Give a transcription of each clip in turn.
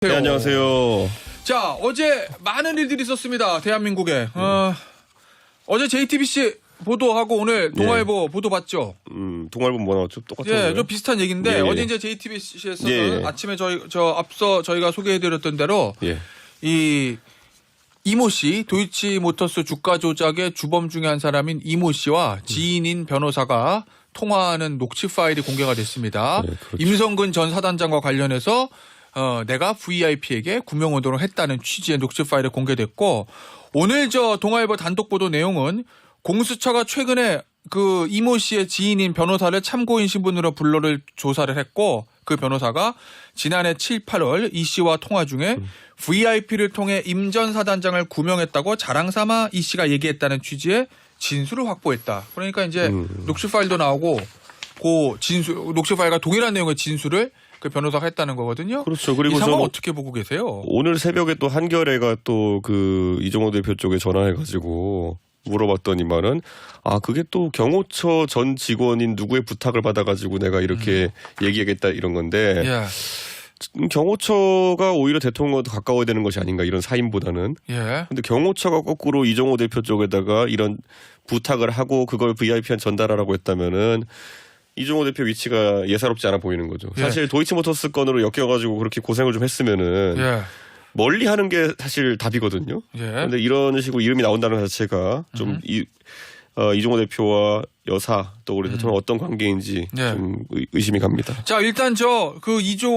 네, 안녕하세요. 자, 어제 많은 일들이 있었습니다. 대한민국에. 어제 JTBC 보도하고 오늘 동아일보 보도 봤죠? 동아일보 뭐 나왔죠? 똑같은 예, 거예요? 좀 비슷한 얘기인데 예. 어제 이제 JTBC에서는 예. 아침에 앞서 저희가 소개해드렸던 대로 예. 이 이모 씨, 도이치모터스 주가 조작의 주범 중에 한 사람인 이모 씨와 지인인 변호사가 통화하는 녹취 파일이 공개가 됐습니다. 네, 그렇죠. 임성근 전 사단장과 관련해서 내가 VIP에게 구명운동을 했다는 취지의 녹취 파일이 공개됐고, 오늘 동아일보 단독 보도 내용은 공수처가 최근에 그 이모 씨의 지인인 변호사를 참고인 신분으로 불러를 조사를 했고, 그 변호사가 지난해 7, 8월 이 씨와 통화 중에 VIP를 통해 임 전 사단장을 구명했다고 자랑삼아 이 씨가 얘기했다는 취지의 진술을 확보했다. 그러니까 이제 녹취 파일도 나오고 그 녹취 파일과 동일한 내용의 진술을 그 변호사가 했다는 거거든요. 그렇죠. 그리고 이 상황 저 어떻게 보고 계세요? 오늘 새벽에 또 한겨레가 또 그 이종호 대표 쪽에 전화해가지고 물어봤더니만은 그게 또 경호처 전 직원인 누구의 부탁을 받아가지고 내가 이렇게 얘기하겠다 이런 건데 예. 경호처가 오히려 대통령과 가까워야 되는 것이 아닌가 이런 사인보다는. 예. 근데 경호처가 거꾸로 이종호 대표 쪽에다가 이런 부탁을 하고 그걸 VIP한테 전달하라고 했다면은 이종호 대표 위치가 예사롭지 않아 보이는 거죠. 예. 사실 도이치모터스 건으로 엮여가지고 그렇게 고생을 좀 했으면은 예. 멀리 하는 게 사실 답이거든요. 예. 그런데 이런 식으로 이름이 나온다는 것 자체가 좀 이종호 대표와 여사 또 우리 대통령 어떤 관계인지 예. 좀 의심이 갑니다. 자, 일단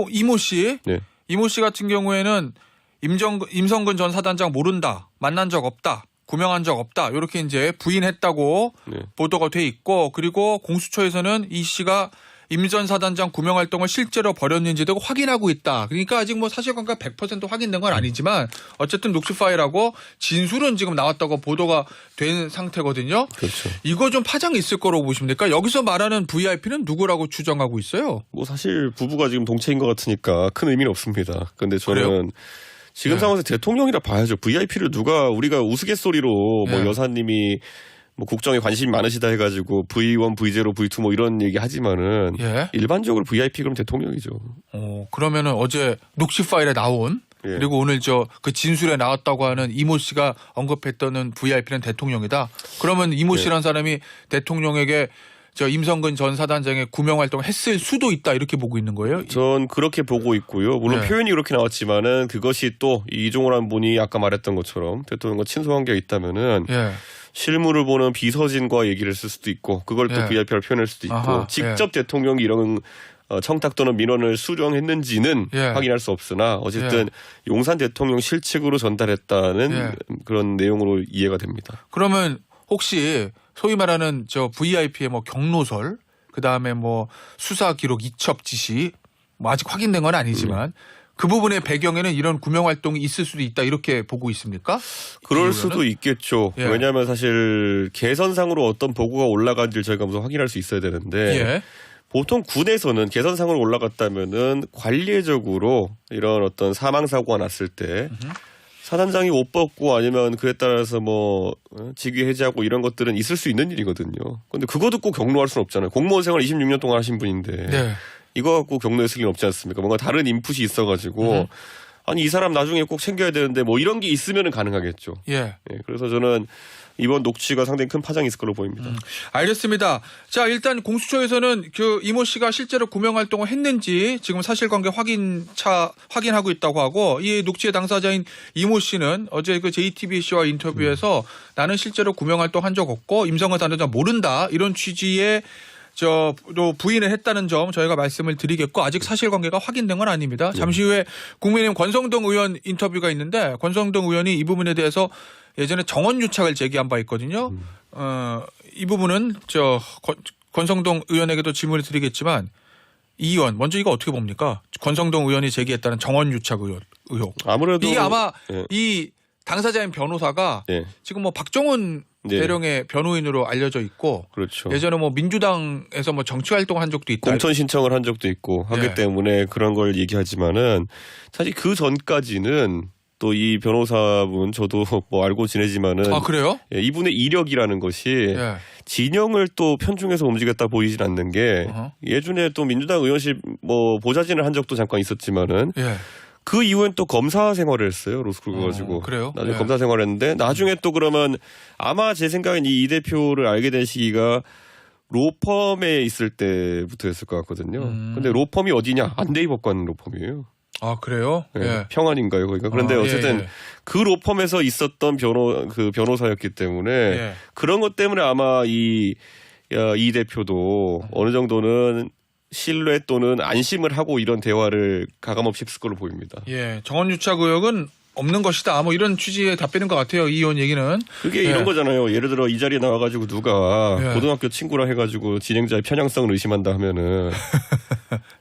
이모 씨. 네. 이모 씨 같은 경우에는 임성근 전 사단장 모른다. 만난 적 없다. 구명한 적 없다. 이렇게 이제 부인했다고 네. 보도가 돼 있고, 그리고 공수처에서는 이 씨가 임 전 사단장 구명 활동을 실제로 벌였는지도 확인하고 있다. 그러니까 아직 뭐 사실관계가 100% 확인된 건 아니지만 어쨌든 녹취 파일하고 진술은 지금 나왔다고 보도가 된 상태거든요. 그렇죠. 이거 좀 파장이 있을 거라고 보십니까? 여기서 말하는 VIP는 누구라고 추정하고 있어요? 뭐 사실 부부가 지금 동체인 것 같으니까 큰 의미는 없습니다. 그런데 저는 그래요? 지금 네. 상황에서 대통령이라 봐야죠. VIP를 우리가 우스갯소리로 뭐 네. 여사님이 뭐 국정에 관심이 많으시다 해가지고 V1, V0, V2 뭐 이런 얘기 하지만은 예. 일반적으로 VIP 그럼 대통령이죠. 그러면은 어제 녹취 파일에 나온 예. 그리고 오늘 그 진술에 나왔다고 하는 이모 씨가 언급했던 VIP는 대통령이다. 그러면 이모 씨라는 사람이 대통령에게 임성근 전 사단장의 구명 활동을 했을 수도 있다 이렇게 보고 있는 거예요? 전 그렇게 보고 있고요. 물론 네. 표현이 그렇게 나왔지만은 그것이 또 이종호라는 분이 아까 말했던 것처럼 대통령과 친소한 게 있다면은 예. 실물을 보는 비서진과 얘기를 쓸 수도 있고 그걸 또 예. VIP로 표현할 수도 있고 아하, 직접 대통령이 이런 청탁 또는 민원을 수령했는지는 예. 확인할 수 없으나 어쨌든 용산 대통령 실측으로 전달했다는 예. 그런 내용으로 이해가 됩니다. 그러면 혹시 소위 말하는 VIP의 뭐 경로설, 그 다음에 뭐 수사 기록 이첩 지시, 뭐 아직 확인된 건 아니지만 그 부분의 배경에는 이런 구명 활동이 있을 수도 있다 이렇게 보고 있습니까? 그럴 이후로는? 수도 있겠죠. 예. 왜냐하면 사실 개선상으로 어떤 보고가 올라간지를 저희가 우선 확인할 수 있어야 되는데 예. 보통 군에서는 개선상으로 올라갔다면은 관례적으로 이런 어떤 사망 사고가 났을 때 사단장이 옷 벗고 아니면 그에 따라서 뭐 직위 해제하고 이런 것들은 있을 수 있는 일이거든요. 그런데 그거 듣고 경로할 수는 없잖아요. 공무원 생활 26년 동안 하신 분인데 네. 이거 갖고 경로했을 리는 없지 않습니까? 뭔가 다른 인풋이 있어가지고 아니 이 사람 나중에 꼭 챙겨야 되는데 뭐 이런 게 있으면은 가능하겠죠. 예. 예, 그래서 저는 이번 녹취가 상당히 큰 파장이 있을 걸로 보입니다. 알겠습니다. 자, 일단 공수처에서는 이모 씨가 실제로 구명 활동을 했는지 지금 사실관계 확인하고 있다고 하고, 이 녹취의 당사자인 이모 씨는 어제 그 JTBC와 인터뷰에서 나는 실제로 구명 활동한 적 없고 임성근 사단장 모른다 이런 취지의 또 부인을 했다는 점 저희가 말씀을 드리겠고, 아직 사실관계가 확인된 건 아닙니다. 잠시 후에 국민의힘 권성동 의원 인터뷰가 있는데, 권성동 의원이 이 부분에 대해서 예전에 정원 유착을 제기한 바 있거든요. 이 부분은 권성동 의원에게도 질문을 드리겠지만, 이 의원 먼저 이거 어떻게 봅니까? 권성동 의원이 제기했다는 정원 유착 의혹. 아무래도 이게 아마 예. 이 당사자인 변호사가 예. 지금 뭐 박정훈 네. 대령의 변호인으로 알려져 있고, 그렇죠. 예전에 뭐 민주당에서 뭐 정치 활동을 한 적도 있다. 공천 신청을 한 적도 있고 하기 예. 때문에 그런 걸 얘기하지만은 사실 그 전까지는 또 이 변호사분 저도 뭐 알고 지내지만은 아, 그래요? 예, 이분의 이력이라는 것이 예. 진영을 또 편중해서 움직였다 보이진 않는 게 어허. 예전에 또 민주당 의원실 뭐 보좌진을 한 적도 잠깐 있었지만은 예. 그 이후엔 또 검사 생활을 했어요. 로스쿨 가가지고. 그래요? 나중에 네. 검사 생활했는데 나중에 또 그러면 아마 제 생각엔 이 대표를 알게 된 시기가 로펌에 있을 때부터였을 것 같거든요. 근데 로펌이 어디냐? 안대희 법관 로펌이에요. 아, 그래요? 네, 예. 평안인가요, 거기가? 그런데 어쨌든 예. 그 로펌에서 있었던 변호사였기 때문에 예. 그런 것 때문에 아마 이 대표도 어느 정도는 신뢰 또는 안심을 하고 이런 대화를 가감없이 했을 걸로 보입니다. 예. 정원 유착 의혹은 없는 것이다. 뭐 이런 취지의 답변인 것 같아요. 이 의원 얘기는. 그게 예. 이런 거잖아요. 예를 들어 이 자리에 나와가지고 누가 예. 고등학교 친구랑 해가지고 진행자의 편향성을 의심한다 하면은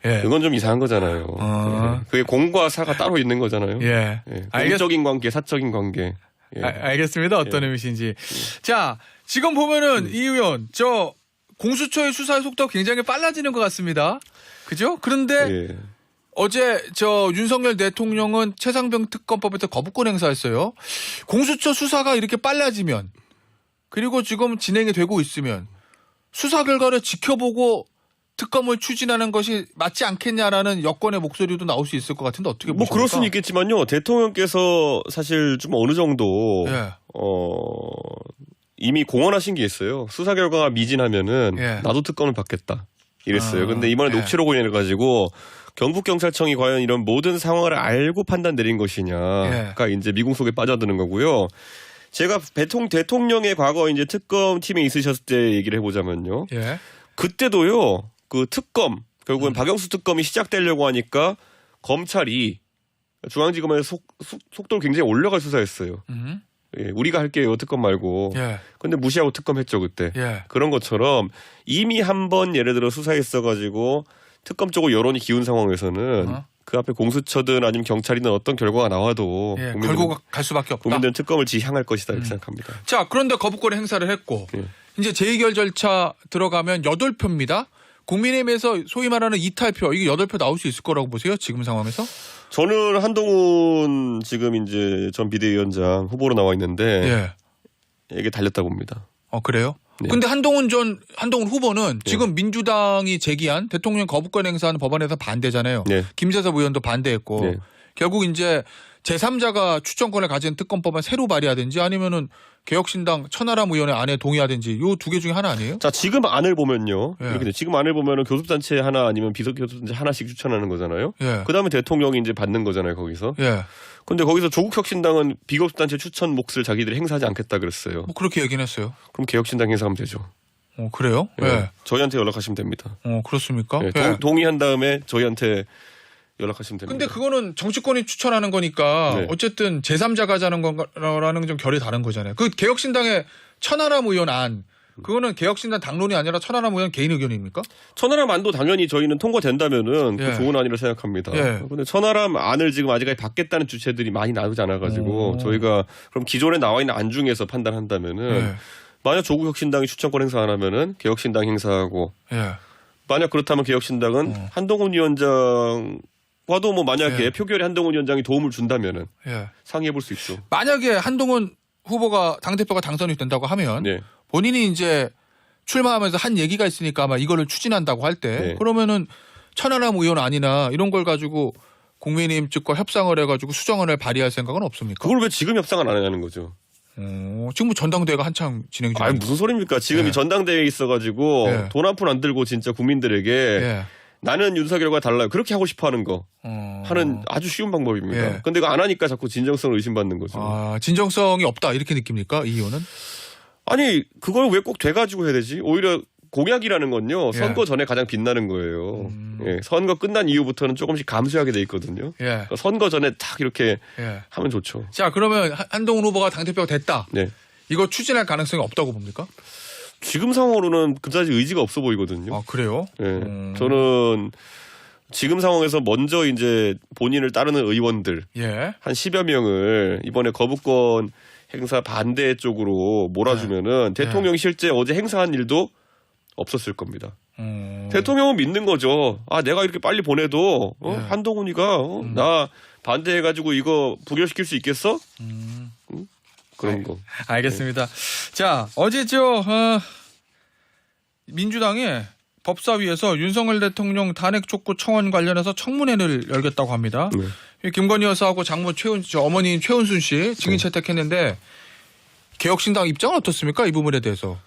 예. 그건 좀 이상한 거잖아요. 예. 그게 공과 사가 따로 있는 거잖아요. 예. 예. 공적인 관계, 사적인 관계. 예. 알겠습니다. 어떤 의미신지. 자, 지금 보면은 이 의원, 공수처의 수사의 속도가 굉장히 빨라지는 것 같습니다. 그죠? 그런데 예. 어제 윤석열 대통령은 최상병 특검법에서 거부권 행사했어요. 공수처 수사가 이렇게 빨라지면 그리고 지금 진행이 되고 있으면 수사 결과를 지켜보고 특검을 추진하는 것이 맞지 않겠냐라는 여권의 목소리도 나올 수 있을 것 같은데 어떻게 보십니까? 그럴 수는 있겠지만요. 대통령께서 사실 좀 어느 정도 예. 이미 공언하신 게 있어요. 수사 결과가 미진하면은 예. 나도 특검을 받겠다. 이랬어요. 아, 근데 이번에 예. 경찰청으로 인해 가지고 경북경찰청이 과연 이런 모든 상황을 알고 판단 내린 것이냐가 이제 미궁 속에 빠져드는 거고요. 제가 대통령의 과거 이제 특검 팀에 있으셨을 때 얘기를 해보자면요. 예. 그때도요. 그 특검 결국엔 박영수 특검이 시작되려고 하니까 검찰이 중앙지검에서 속도를 굉장히 올려가 수사했어요. 예, 우리가 할게요 특검 말고. 예. 근데 무시하고 특검했죠 그때. 예. 그런 것처럼 이미 한 번 예를 들어 수사했어가지고 특검 쪽으로 여론이 기운 상황에서는 그 앞에 공수처든 아니면 경찰이든 어떤 결과가 나와도 예. 걸고 갈 수밖에 없다. 국민들은 특검을 지향할 것이다 이렇게 생각합니다. 자, 그런데 거부권 행사를 했고 예. 이제 재의결 절차 들어가면 8표입니다. 국민의힘에서 소위 말하는 이탈표 이게 8표 나올 수 있을 거라고 보세요? 지금 상황에서? 저는 한동훈 지금 이제 전 비대위원장 후보로 나와 있는데 예. 이게 달렸다 봅니다. 그래요? 네. 근데 한동훈 후보는 지금 민주당이 제기한 대통령 거부권 행사하는 법안에서 반대잖아요. 네. 김재섭 의원도 반대했고 네. 결국 이제 제3자가 추천권을 가진 특검법안 새로 발의하든지 아니면은 개혁신당 천하람 의원의 안에 동의하든지 요 두 개 중에 하나 아니에요? 자 지금 안을 보면요. 예. 이렇게 돼. 지금 안을 보면은 교섭단체 하나 아니면 비서교섭단체 하나씩 추천하는 거잖아요. 예. 그 다음에 대통령이 이제 받는 거잖아요 거기서. 예. 근데 거기서 조국혁신당은 비교섭단체 추천 몫을 자기들이 행사하지 않겠다 그랬어요. 뭐 그렇게 얘기는 했어요. 그럼 개혁신당 행사하면 되죠. 그래요? 예. 예. 저희한테 연락하시면 됩니다. 그렇습니까? 예. 예. 동의한 다음에 저희한테 연락하시면 됩니다. 근데 그거는 정치권이 추천하는 거니까 네. 어쨌든 제3자가 하자는 거라는 좀 결이 다른 거잖아요. 그 개혁신당의 천하람 의원 안 그거는 개혁신당 당론이 아니라 천하람 의원 개인 의견입니까? 천하람 안도 당연히 저희는 통과된다면은 예. 그 좋은 안이라 생각합니다. 예. 근데 천하람 안을 지금 아직까지 받겠다는 주체들이 많이 나오지 않아가지고 저희가 그럼 기존에 나와 있는 안 중에서 판단한다면은 예. 만약 조국혁신당이 추천권 행사 안 하면은 개혁신당 행사하고 예. 만약 그렇다면 개혁신당은 한동훈 위원장과도 뭐 만약에 예. 표결에 한동훈 위원장이 도움을 준다면은 예. 상의해 볼 수 있죠. 만약에 한동훈 후보가 당대표가 당선이 된다고 하면 네. 본인이 이제 출마하면서 한 얘기가 있으니까 아마 이거를 추진한다고 할 때 네. 그러면은 천하람 의원 아니나 이런 걸 가지고 국민의힘 측과 협상을 해가지고 수정안을 발의할 생각은 없습니까? 그걸 왜 지금 협상을 안 하냐는 거죠. 지금 뭐 전당대회가 한창 진행 중이에요. 아니 무슨 소리입니까? 지금 예. 이 전당대회에 있어가지고 예. 돈 한 푼 안 들고 진짜 국민들에게 예. 나는 윤석열과 달라요. 그렇게 하고 싶어하는 거 하는 아주 쉬운 방법입니다. 예. 근데 이거 안 하니까 자꾸 진정성을 의심받는 거죠. 진정성이 없다 이렇게 느낍니까? 이 의원은? 아니 그걸 왜 꼭 돼가지고 해야 되지? 오히려 공약이라는 건요. 예. 선거 전에 가장 빛나는 거예요. 예, 선거 끝난 이후부터는 조금씩 감소하게 돼 있거든요. 예. 그러니까 선거 전에 딱 이렇게 예. 하면 좋죠. 자 그러면 한동훈 후보가 당대표가 됐다. 네. 이거 추진할 가능성이 없다고 봅니까? 지금 상황으로는 그다지 의지가 없어 보이거든요. 아 그래요? 예. 저는 지금 상황에서 먼저 이제 본인을 따르는 의원들 예. 한 10여 명을 이번에 거부권 행사 반대 쪽으로 몰아주면은 대통령이 실제 어제 행사한 일도 없었을 겁니다. 대통령은 믿는 거죠. 아 내가 이렇게 빨리 보내도 예. 한동훈이가 나 반대해가지고 이거 부결시킬 수 있겠어? 그런 거. 알겠습니다. 자 어제 민주당의 법사위에서 윤석열 대통령 탄핵 촉구 청원 관련해서 청문회를 열겠다고 합니다. 네. 김건희 여사하고 장모 어머니인 최은순 씨 증인 채택했는데 개혁신당 입장은 어떻습니까? 이 부분에 대해서.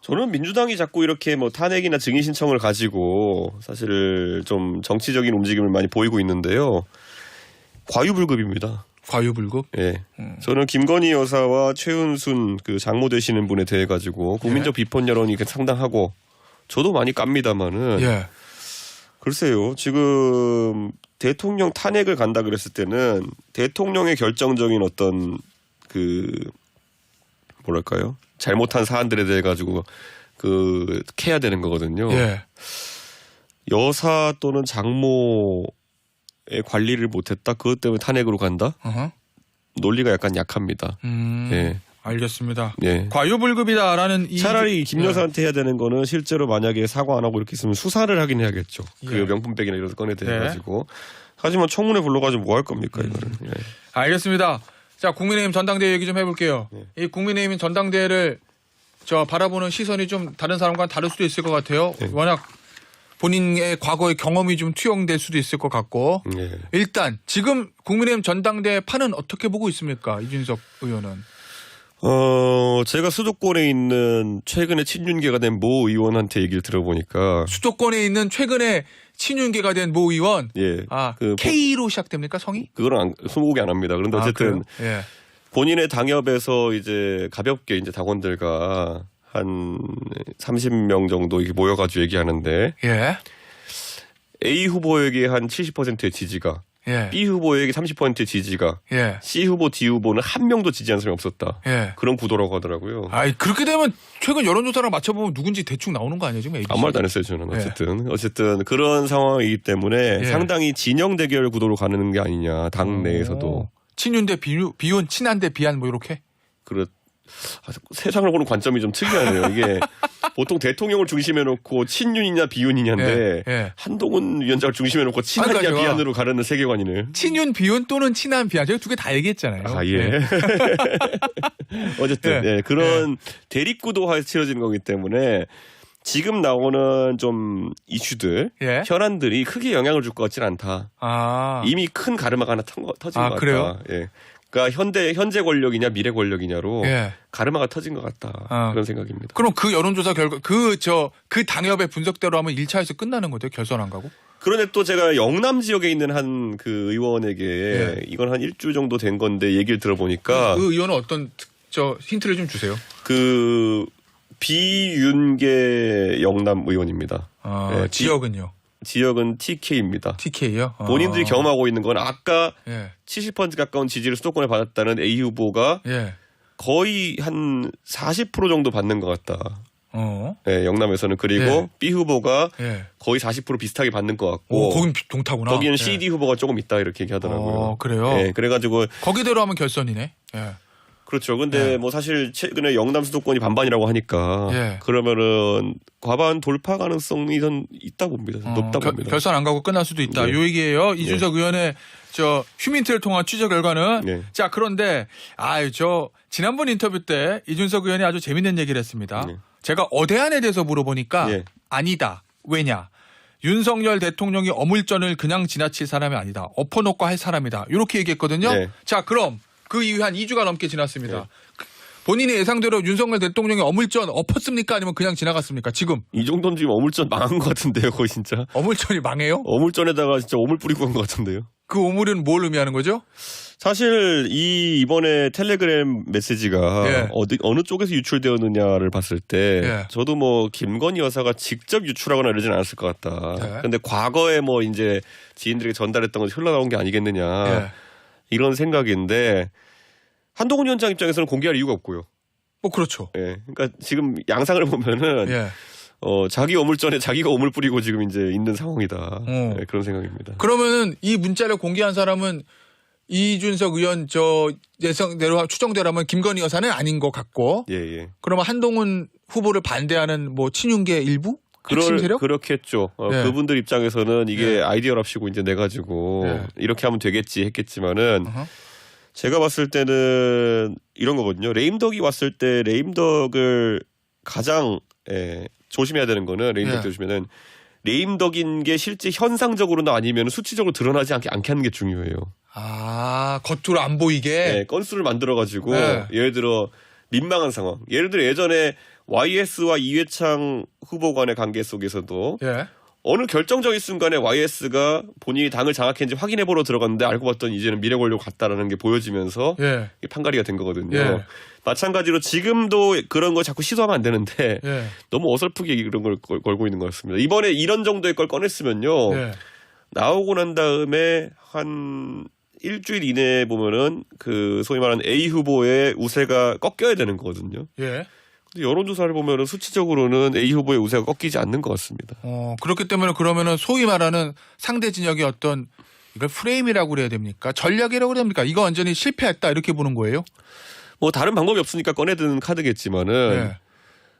저는 민주당이 자꾸 이렇게 뭐 탄핵이나 증인 신청을 가지고 사실 좀 정치적인 움직임을 많이 보이고 있는데요. 과유불급입니다. 과유불급? 예. 저는 김건희 여사와 최은순 그 장모 되시는 분에 대해 가지고 국민적 비판 여론이 상당하고 저도 많이 깝니다마는 예. 글쎄요. 지금 대통령 탄핵을 간다 그랬을 때는 대통령의 결정적인 어떤 그 뭐랄까요? 잘못한 사안들에 대해 가지고 그 캐야 되는 거거든요. 예. 여사 또는 장모의 관리를 못했다. 그것 때문에 탄핵으로 간다. 어허. 논리가 약간 약합니다. 예. 알겠습니다. 예. 과유불급이다라는 차라리 김 여사한테 해야 되는 거는 실제로 만약에 사과 안 하고 이렇게 있으면 수사를 하긴 해야겠죠. 그 예. 명품백이나 이런 건에 대해 네. 가지고. 하지만 청문회 불러가지고 뭐 할 겁니까 이거는. 예. 알겠습니다. 자, 국민의힘 전당대회 얘기 좀 해볼게요. 이 국민의힘 전당대회를 바라보는 시선이 좀 다른 사람과는 다를 수도 있을 것 같아요. 네. 워낙 본인의 과거의 경험이 좀 투영될 수도 있을 것 같고. 예. 일단 지금 국민의힘 전당대회 판은 어떻게 보고 있습니까? 이준석 의원은. 제가 수도권에 있는 최근에 친윤계가 된 모 의원한테 얘기를 들어보니까 수도권에 있는 최근에 친윤계가 된 모 의원. 예. 그 K로 시작됩니까 성이? 그거는 스무고개 안 합니다. 그런데 어쨌든 예. 본인의 당협에서 이제 가볍게 이제 당원들과 한 30명 정도 이렇게 모여가지고 얘기하는데 예. A 후보에게 한 70%의 지지가 예. B 후보에게 30%의 지지가 예. C 후보, D 후보는 한 명도 지지한 사람이 없었다. 예. 그런 구도라고 하더라고요. 아이 그렇게 되면 최근 여론조사랑 맞춰보면 누군지 대충 나오는 거 아니에요 지금 ABC? 아무 말도 안 했어요 저는. 어쨌든 그런 상황이기 때문에 예. 상당히 진영 대결 구도로 가는 게 아니냐 당 내에서도. 친윤 대 비윤, 친한 대 비한 뭐 이렇게? 세상을 보는 관점이 좀 특이하네요. 이게 보통 대통령을 중심에 놓고 친윤이냐 비윤이냐인데 예. 한동훈 위원장을 중심에 놓고 친한이냐 그러니까요. 비한으로 가르는 세계관이네요. 친윤 비윤 또는 친한 비한 제가 두 개 다 얘기했잖아요. 아 예. 어쨌든 예. 그런 대립구도화에 치러지는 거기 때문에 지금 나오는 좀 이슈들, 예. 현안들이 크게 영향을 줄 것 같지는 않다. 아. 이미 큰 가르마가 하나 터진 것 같다. 그래요? 예. 그러니까 현재 권력이냐 미래 권력이냐로 예. 가르마가 터진 것 같다. 그런 생각입니다. 그럼 그 여론조사 결과 그 당협의 분석대로 하면 1차에서 끝나는 거죠? 결선 안 가고? 그런데 또 제가 영남 지역에 있는 한 그 의원에게 예. 이건 한 일주 정도 된 건데 얘기를 들어보니까 그 의원은 어떤 힌트를 좀 주세요. 그 비윤계 영남 의원입니다. 예, 지역은요? 지역은 TK입니다. TK요? 본인들이 경험하고 있는 건 아까 예. 70% 가까운 지지를 수도권에 받았다는 A 후보가 예. 거의 한 40% 정도 받는 것 같다. 어. 네, 영남에서는. 그리고 예. B 후보가 예. 거의 40% 비슷하게 받는 것 같고 거긴 동타구나. 거기는 예. CD 후보가 조금 있다 이렇게 얘기하더라고요. 그래요? 네, 그래가지고 거기대로 하면 결선이네. 예. 그렇죠. 근데 예. 뭐 사실 최근에 영남 수도권이 반반이라고 하니까 예. 그러면은 과반 돌파 가능성이 전 있다 봅니다. 높다 봅니다. 결선 안 가고 끝날 수도 있다. 네. 요 얘기예요. 이준석 의원의 휴민트를 통한 취재 결과는. 네. 자, 그런데 지난번 인터뷰 때 이준석 의원이 아주 재밌는 얘기를 했습니다. 네. 제가 어대안에 대해서 물어보니까 예. 아니다. 왜냐? 윤석열 대통령이 어물전을 그냥 지나칠 사람이 아니다. 엎어놓고 할 사람이다. 이렇게 얘기했거든요. 네. 자, 그럼 그 이후 한 2주가 넘게 지났습니다. 네. 본인의 예상대로 윤석열 대통령이 어물전 엎었습니까? 아니면 그냥 지나갔습니까? 지금. 이 정도는 지금 어물전 망한 것 같은데요, 거의 진짜. 어물전이 망해요? 어물전에다가 진짜 오물 뿌리고 간 것 같은데요. 그 오물은 뭘 의미하는 거죠? 사실 이번에 텔레그램 메시지가 예. 어느 쪽에서 유출되었느냐를 봤을 때 예. 저도 뭐 김건희 여사가 직접 유출하거나 이러진 않았을 것 같다. 예. 그런데 과거에 뭐 이제 지인들에게 전달했던 것이 흘러나온 게 아니겠느냐 예. 이런 생각인데 한동훈 위원장 입장에서는 공개할 이유가 없고요. 뭐 그렇죠. 예. 그러니까 지금 양상을 보면은 예. 자기 어물전에 자기가 어물 뿌리고 지금 이제 있는 상황이다. 예, 그런 생각입니다. 그러면은 이 문자를 공개한 사람은 이준석 의원 예상대로 추정대로라면 김건희 여사는 아닌 것 같고. 예. 그러면 한동훈 후보를 반대하는 뭐 친윤계 일부? 핵심 세력? 그렇겠죠. 예. 그분들 입장에서는 이게 예. 아이디어랍시고 이제 내가지고 예. 이렇게 하면 되겠지 했겠지만은 어허. 제가 봤을 때는 이런 거거든요. 레임덕이 왔을 때 레임덕을 가장 조심해야 되는 거는 레임덕 예. 조심하면 레임덕인 게 실제 현상적으로나 아니면 수치적으로 드러나지 않게 하는 게 중요해요. 아, 겉으로 안 보이게. 네, 건수를 만들어가지고 네. 예를 들어 민망한 상황. 예를 들어 예전에 YS와 이회창 후보 간의 관계 속에서도 예. 어느 결정적인 순간에 YS가 본인이 당을 장악했는지 확인해보러 들어갔는데 알고 봤더니 이제는 미래권력 같다라는 게 보여지면서 예. 이게 판가리가 된 거거든요. 예. 마찬가지로 지금도 그런 거 자꾸 시도하면 안 되는데 예. 너무 어설프게 이런 걸 걸고 있는 것 같습니다. 이번에 이런 정도의 걸 꺼냈으면요. 예. 나오고 난 다음에 한 일주일 이내에 보면은 그 소위 말하는 A 후보의 우세가 꺾여야 되는 거거든요. 예. 근데 여론조사를 보면은 수치적으로는 A 후보의 우세가 꺾이지 않는 것 같습니다. 그렇기 때문에 그러면은 소위 말하는 상대 진영의 어떤 이걸 프레임이라고 그래야 됩니까? 전략이라고 그래야 됩니까? 이거 완전히 실패했다 이렇게 보는 거예요? 뭐 다른 방법이 없으니까 꺼내드는 카드겠지만은 예.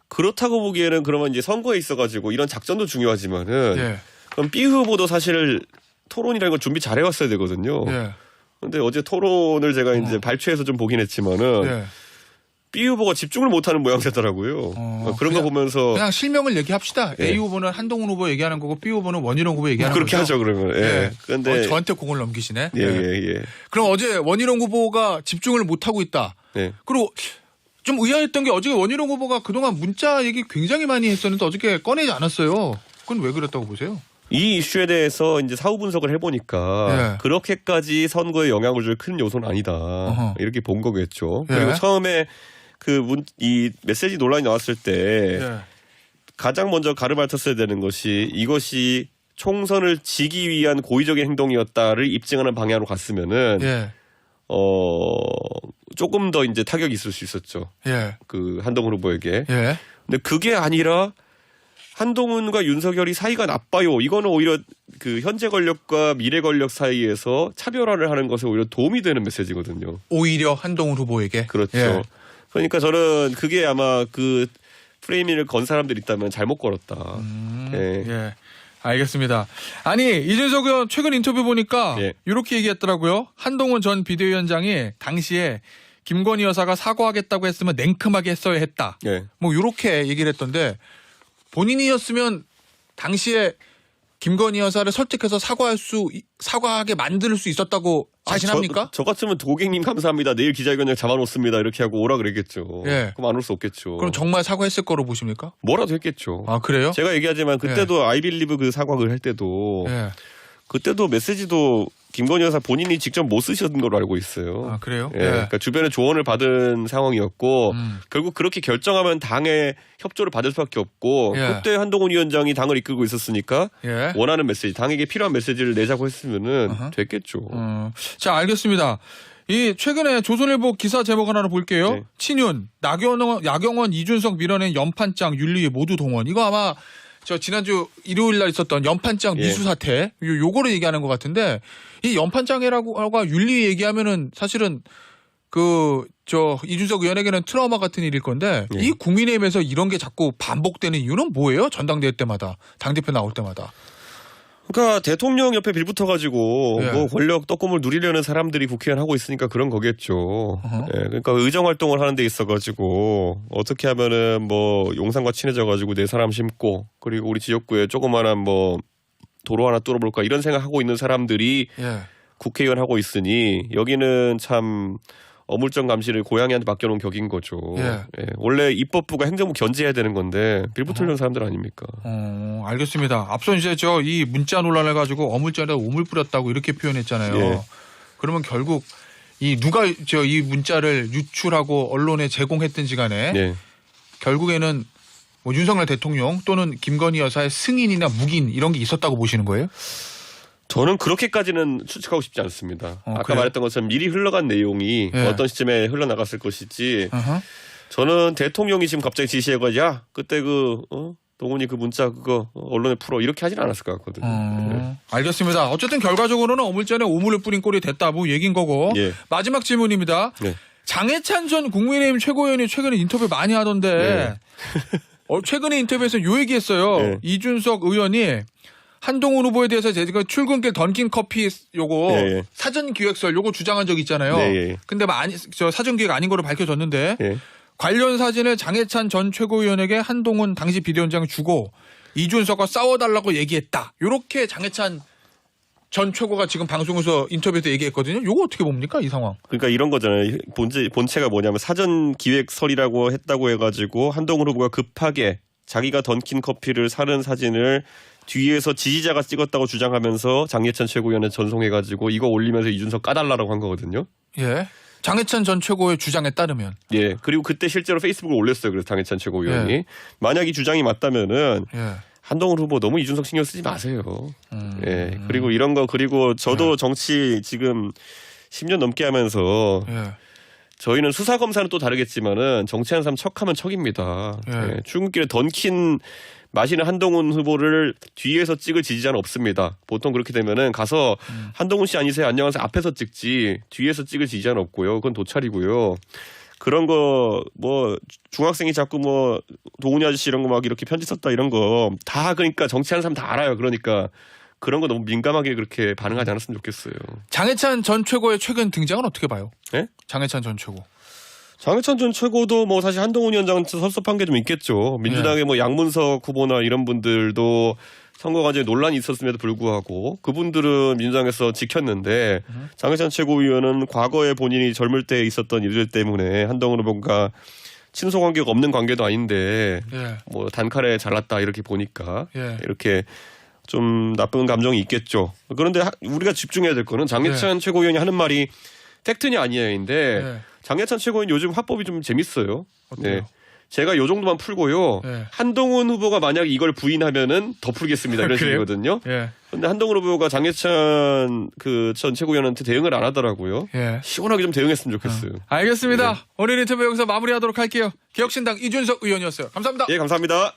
그렇다고 보기에는 그러면 이제 선거에 있어가지고 이런 작전도 중요하지만은 예. 그럼 B 후보도 사실 토론이라는 걸 준비 잘해왔어야 되거든요. 예. 근데 어제 토론을 제가 이제 발췌해서 좀 보긴 했지만은 예. B 후보가 집중을 못하는 모양새더라고요. 그런 거 보면서 그냥 실명을 얘기합시다. 예. A 후보는 한동훈 후보 얘기하는 거고 B 후보는 원희룡 후보 얘기하는 그렇게 거죠. 하죠 그러면. 예. 예. 그런데 저한테 공을 넘기시네. 예. 그럼 어제 원희룡 후보가 집중을 못하고 있다. 네. 그리고 좀 의아했던 게 어제 원희룡 후보가 그동안 문자 얘기 굉장히 많이 했었는데 어저께 꺼내지 않았어요. 그건 왜 그랬다고 보세요? 이 이슈에 대해서 이제 사후 분석을 해보니까 예. 그렇게까지 선거에 영향을 줄 큰 요소는 아니다. 어허. 이렇게 본 거겠죠. 예. 그리고 처음에 이 메시지 논란이 나왔을 때 예. 가장 먼저 가르마쳤어야 되는 것이 이것이 총선을 지기 위한 고의적인 행동이었다를 입증하는 방향으로 갔으면은 예. 조금 더 이제 타격이 있을 수 있었죠. 예. 그 한동훈 후보에게. 예. 근데 그게 아니라 한동훈과 윤석열이 사이가 나빠요. 이거는 오히려 그 현재 권력과 미래 권력 사이에서 차별화를 하는 것에 오히려 도움이 되는 메시지거든요. 오히려 한동훈 후보에게. 그렇죠. 예. 그러니까 저는 그게 아마 그 프레임을 건 사람들이 있다면 잘못 걸었다. 예. 예. 알겠습니다. 아니 이준석 의원 최근 인터뷰 보니까 예. 이렇게 얘기했더라고요. 한동훈 전 비대위원장이 당시에 김건희 여사가 사과하겠다고 했으면 냉큼하게 했어야 했다. 예. 뭐 이렇게 얘기를 했던데 본인이었으면 당시에 김건희 여사를 설득해서 사과하게 만들 수 있었다고 자신합니까? 저 같으면 고객님 감사합니다. 내일 기자회견장 잡아놓습니다. 이렇게 하고 오라 그랬겠죠. 예. 그럼 안 올 수 없겠죠. 그럼 정말 사과했을 거로 보십니까? 뭐라도 했겠죠. 아 그래요? 제가 얘기하지만 그때도 아이빌리브 그 사과를 할 때도 예. 그때도 메시지도 김건희 여사 본인이 직접 못 쓰셨던 걸로 알고 있어요. 아 그래요? 예. 그러니까 주변에 조언을 받은 상황이었고 결국 그렇게 결정하면 당의 협조를 받을 수밖에 없고 예. 그때 한동훈 위원장이 당을 이끌고 있었으니까 예. 원하는 메시지, 당에게 필요한 메시지를 내자고 했으면은 됐겠죠. 자 알겠습니다. 이 최근에 조선일보 기사 제목을 하나 볼게요. 네. 친윤, 나경원, 이준석 밀어낸 연판장 윤리위 모두 동원. 이거 아마 저 지난주 일요일 날 있었던 연판장 예. 미수 사태 요거를 얘기하는 것 같은데 이 연판장이라고 윤리 얘기하면은 사실은 이준석 의원에게는 트라우마 같은 일일 건데 예. 이 국민의힘에서 이런 게 자꾸 반복되는 이유는 뭐예요? 전당대회 때마다 당대표 나올 때마다. 그러니까 대통령 옆에 빌붙어가지고 예. 뭐 권력 떡고물 누리려는 사람들이 국회의원 하고 있으니까 그런 거겠죠. 예, 그러니까 의정 활동을 하는 데 있어가지고 어떻게 하면은 뭐 용산과 친해져가지고 내 사람 심고 그리고 우리 지역구에 조그마한 뭐 도로 하나 뚫어볼까 이런 생각하고 있는 사람들이 예. 국회의원 하고 있으니 여기는 참 어물쩡 감시를 고양이한테 맡겨놓은 격인 거죠. 예. 예, 원래 입법부가 행정부 견제해야 되는 건데 빌붙으려는 사람들 아닙니까? 알겠습니다. 앞서 이제 이 문자 논란을 가지고 어물쩡에다 오물 뿌렸다고 이렇게 표현했잖아요. 예. 그러면 결국 누가 이 문자를 유출하고 언론에 제공했든지 간에 예. 결국에는 뭐 윤석열 대통령 또는 김건희 여사의 승인이나 묵인 이런 게 있었다고 보시는 거예요? 저는 그렇게까지는 추측하고 싶지 않습니다. 아까 그래요? 말했던 것처럼 미리 흘러간 내용이 예. 어떤 시점에 흘러나갔을 것이지 어허. 저는 대통령이 지금 갑자기 지시해가지고 야 그때 동훈이 그 문자 그거 언론에 풀어 이렇게 하진 않았을 것 같거든요. 예. 알겠습니다. 어쨌든 결과적으로는 어물전에 오물을 뿌린 꼴이 됐다 뭐 얘기인 거고 예. 마지막 질문입니다. 네. 장해찬 전 국민의힘 최고위원이 최근에 인터뷰 많이 하던데 최근에 인터뷰에서 요 얘기했어요. 네. 이준석 의원이 한동훈 후보에 대해서 제가 출근길 던킨 커피 요거 예. 사전 기획설 요거 주장한 적 있잖아요. 네, 예. 근데 사전 기획 아닌 거로 밝혀졌는데 예. 관련 사진을 장해찬 전 최고위원에게 한동훈 당시 비대위원장이 주고 이준석과 싸워달라고 얘기했다. 요렇게 장해찬 전 최고가 지금 방송에서 인터뷰에서 얘기했거든요. 요거 어떻게 봅니까, 이 상황? 그러니까 이런 거잖아요. 본체가 뭐냐면 사전 기획설이라고 했다고 해가지고 한동훈 후보가 급하게 자기가 던킨 커피를 사는 사진을 뒤에서 지지자가 찍었다고 주장하면서 장예찬 최고위원에 전송해가지고 이거 올리면서 이준석 까달라라고 한 거거든요. 예. 장해찬 전 최고의 주장에 따르면. 예. 그리고 그때 실제로 페이스북을 올렸어요. 그래서 장예찬 최고위원이. 예. 만약 이 주장이 맞다면은 예. 한동훈 후보 너무 이준석 신경 쓰지 마세요. 예. 그리고 이런 거 그리고 저도 정치 지금 10년 넘게 하면서 예. 저희는 수사 검사는 또 다르겠지만은 정치하는 사람 척하면 척입니다. 예. 예. 출근길에 던킨 마시는 한동훈 후보를 뒤에서 찍을 지지자는 없습니다. 보통 그렇게 되면은 가서 한동훈 씨 아니세요? 안녕하세요. 앞에서 찍지 뒤에서 찍을 지지자는 없고요. 그건 도찰이고요. 그런 거 뭐 중학생이 자꾸 뭐 도훈이 아저씨 이런 거 막 이렇게 편지 썼다 이런 거 다 그러니까 정치하는 사람 다 알아요. 그러니까 그런 거 너무 민감하게 그렇게 반응하지 않았으면 좋겠어요. 장해찬 전 최고의 최근 등장은 어떻게 봐요? 예? 장해찬 전 최고. 장해찬 전 최고도 뭐 사실 한동훈 위원장한테 섭섭한 게 좀 있겠죠. 민주당의 뭐 양문석 후보나 이런 분들도 선거 과정에 논란이 있었음에도 불구하고 그분들은 민주당에서 지켰는데 장해찬 최고위원은 과거에 본인이 젊을 때 있었던 일들 때문에 한동훈 후보가 친소 관계가 없는 관계도 아닌데 예. 뭐 단칼에 잘났다 이렇게 보니까 예. 이렇게 좀 나쁜 감정이 있겠죠. 그런데 우리가 집중해야 될 거는 장해찬 최고위원이 하는 말이 팩트냐 아니냐인데 예. 장해찬 최고위원 요즘 화법이 좀 재밌어요. 어때요? 제가 요 정도만 풀고요. 예. 한동훈 후보가 만약 이걸 부인하면은 더 풀겠습니다. 이런 그래요? 식이거든요. 예. 그런데 한동훈 후보가 장해찬 그 전 최고위원한테 대응을 안 하더라고요. 예. 시원하게 좀 대응했으면 좋겠어요. 알겠습니다. 네. 오늘 인터뷰 여기서 마무리하도록 할게요. 개혁신당 이준석 의원이었어요. 감사합니다. 예, 감사합니다.